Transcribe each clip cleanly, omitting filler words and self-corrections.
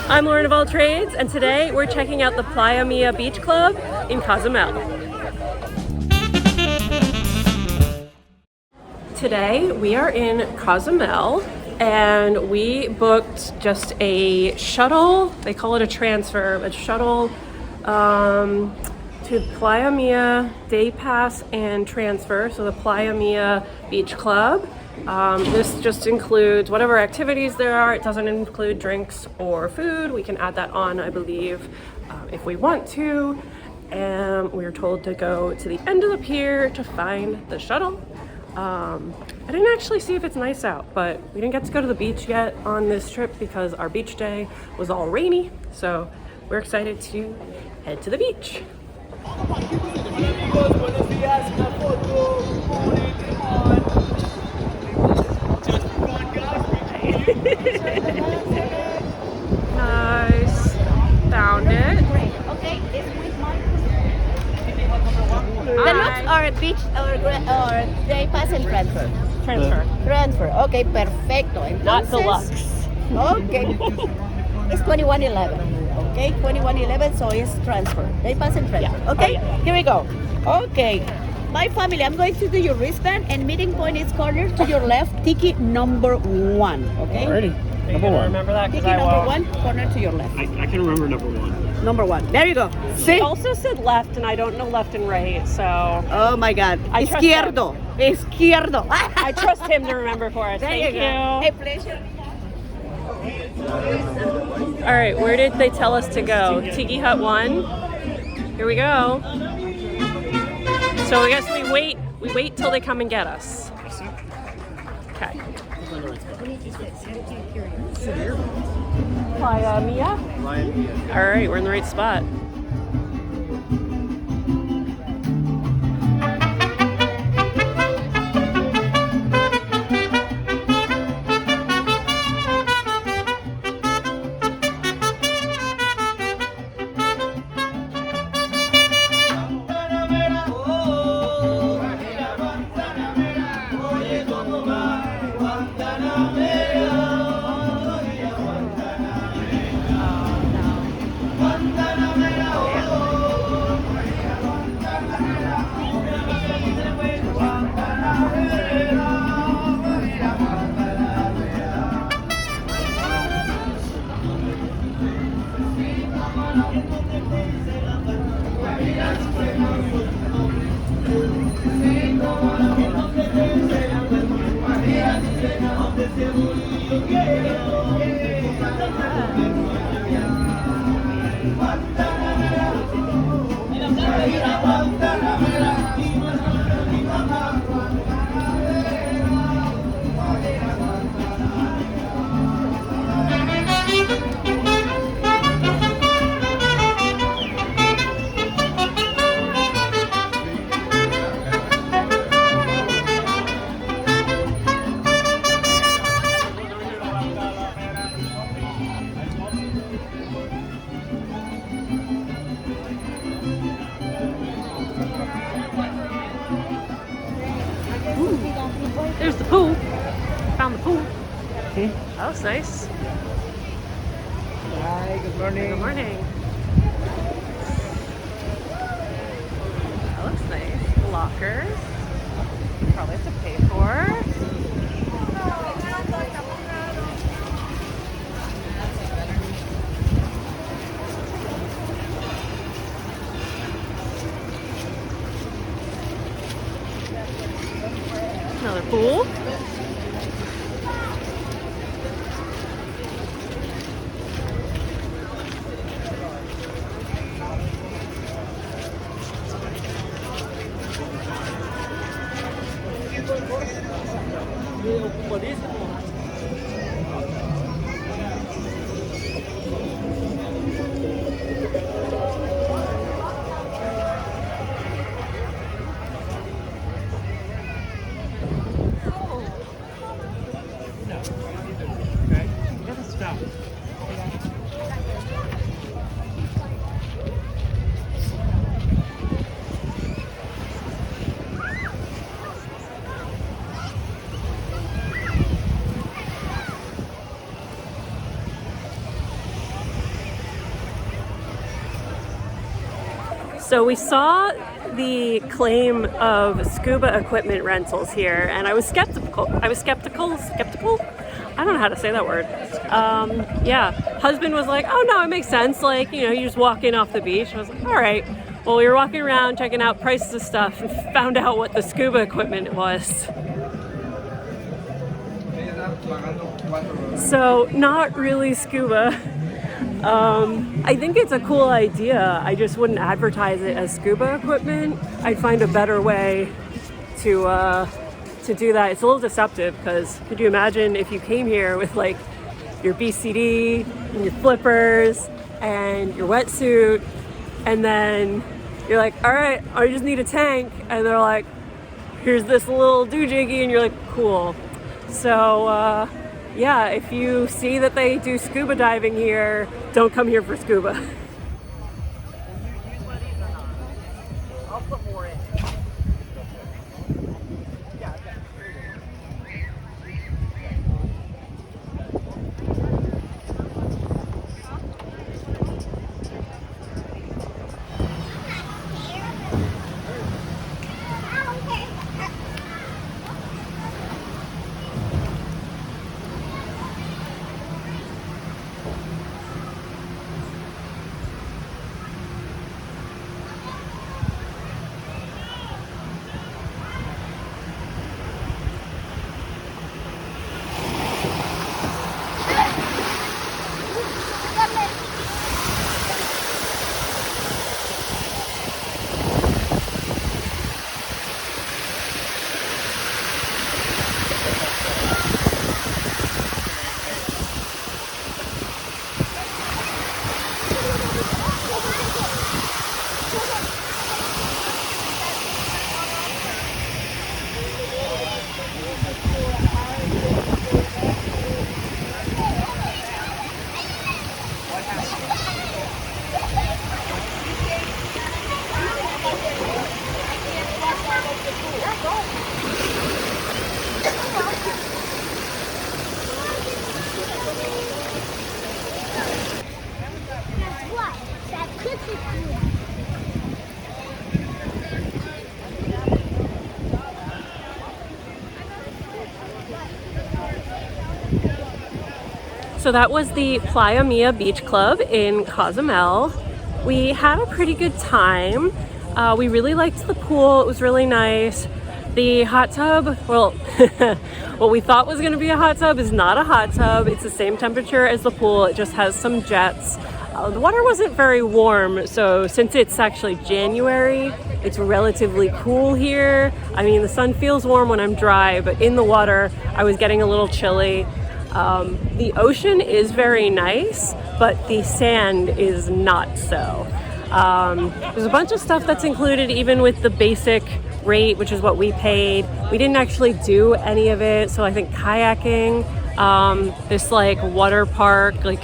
I'm Lauren of All Trades, and today we're checking out the Playa Mia Beach Club in Cozumel. Today we are in Cozumel, and we booked just a shuttle. They call it a transfer, a shuttle to Playa Mia, day pass and transfer. So the Playa Mia Beach Club. This just includes whatever activities there are. It doesn't include drinks or food. We can add that on, I believe, if we want to. And we were told to go to the end of the pier to find the shuttle. I didn't actually see if it's nice out, but we didn't get to go to the beach yet on this trip because our beach day was all rainy. So we're excited to head to the beach. Nice. Found it. Okay, it's with my. The looks are beach or day pass and transfer. Transfer. Okay, perfecto. Entonces, Not deluxe. Okay. It's 2111. Okay, 2111, so it's transfer. Day pass and transfer. Yeah. Okay, Oh, yeah. Here we go. Okay. My family, I'm going to do your wristband, and meeting point is corner to your left, ticket number 1. Okay? Alrighty. Number one. Remember that because Ticket I number won't. 1, corner to your left. I can remember number one. Number 1. There you go. He See? also said left, and I don't know left and right, so Oh my God. I trust Izquierdo. Izquierdo. I trust him to remember for us. There Thank you you. go. A pleasure. All right, where did they tell us to go? Tiki Hut 1. Here we go. So I guess we wait till they come and get us. Okay. Playa Mia? All right, we're in the right spot. There's the pool. Found the pool. That looks nice. Hi, good morning. Good morning. That looks nice. Lockers. Probably have to pay for. Another pool. So we saw the claim of scuba equipment rentals here, and I was skeptical. Skeptical? I don't know how to say that word. Yeah, husband was like, oh no, it makes sense. Like, you know, you just walk in off the beach. I was like, all right. Well, we were walking around checking out prices of stuff and found out what the scuba equipment was. So, not really scuba. I think it's a cool idea. I just wouldn't advertise it as scuba equipment. I'd find a better way to do that. It's a little deceptive because could you imagine if you came here with like your BCD and your flippers and your wetsuit, and then you're like, all right, I just need a tank, and they're like, here's this little doojiggy, and you're like, cool. So yeah, if you see that they do scuba diving here, don't come here for scuba. I'll put more in. So that was the Playa Mia Beach Club in Cozumel. We had a pretty good time. We really liked the pool. It was really nice. The hot tub, well, what we thought was going to be a hot tub is not a hot tub. It's the same temperature as the pool. It just has some jets. The water wasn't very warm, so since it's actually January, it's relatively cool here. I mean, the sun feels warm when I'm dry, but in the water, I was getting a little chilly. The ocean is very nice, but the sand is not so. There's a bunch of stuff that's included even with the basic rate, which is what we paid. We didn't actually do any of it, so I think kayaking, this like water park, like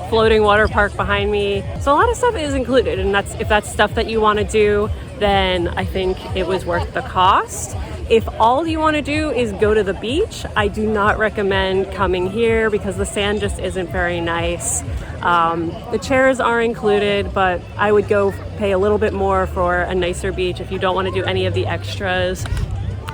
floating water park behind me. So a lot of stuff is included, and if that's stuff that you want to do, then I think it was worth the cost. If all you want to do is go to the beach, I do not recommend coming here because the sand just isn't very nice. The chairs are included, but I would go pay a little bit more for a nicer beach if you don't want to do any of the extras.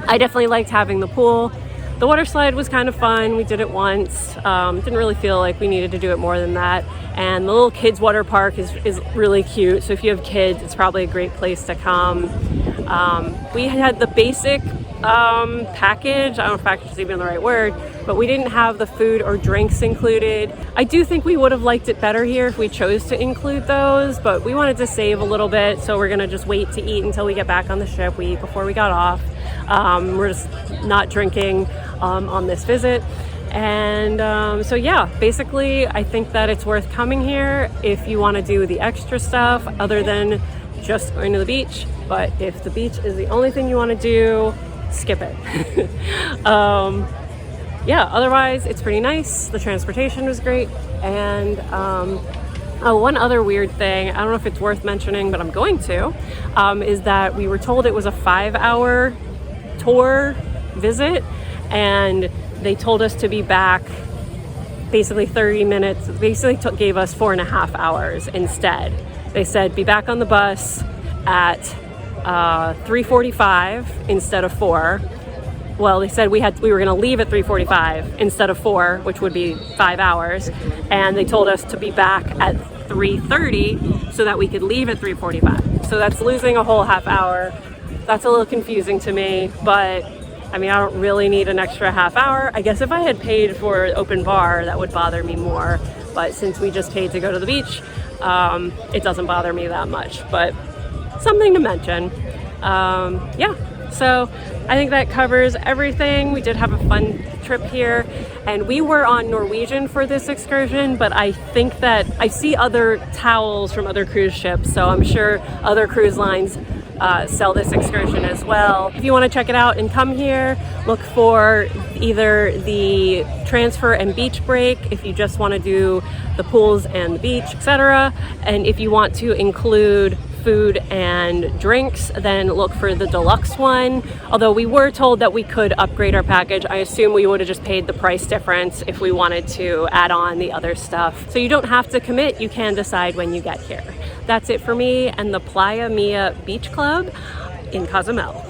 I definitely liked having the pool. The water slide was kind of fun. We did it once. Didn't really feel like we needed to do it more than that. And the little kids water park is really cute. So if you have kids, it's probably a great place to come. We had the basic package. I don't know if package is even the right word, but we didn't have the food or drinks included. I do think we would have liked it better here if we chose to include those, but we wanted to save a little bit, so we're gonna just wait to eat until we get back on the ship. We eat before we got off. We're just not drinking on this visit. And so yeah, basically I think that it's worth coming here if you want to do the extra stuff other than just going to the beach. But if the beach is the only thing you want to do, skip it. Yeah, otherwise it's pretty nice. The transportation was great. And one other weird thing, I don't know if it's worth mentioning, but I'm going to, is that we were told it was a 5-hour tour visit, and they told us to be back basically 30 minutes, basically gave us 4.5 hours instead. They said, be back on the bus at 3:45 instead of 4. Well, they said we were going to leave at 3:45 instead of 4, which would be 5 hours, and they told us to be back at 3:30 so that we could leave at 3:45. So that's losing a whole half hour. That's a little confusing to me, but I mean, I don't really need an extra half hour. I guess if I had paid for open bar, that would bother me more. But since we just paid to go to the beach, it doesn't bother me that much. But something to mention. Yeah, so I think that covers everything. We did have a fun trip here, and we were on Norwegian for this excursion, but I think that I see other towels from other cruise ships, so I'm sure other cruise lines sell this excursion as well. If you want to check it out and come here, look for either the transfer and beach break if you just want to do the pools and the beach, etc. And if you want to include food and drinks, then look for the deluxe one. Although we were told that we could upgrade our package, I assume we would have just paid the price difference if we wanted to add on the other stuff. So you don't have to commit, you can decide when you get here. That's it for me and the Playa Mia Beach Club in Cozumel.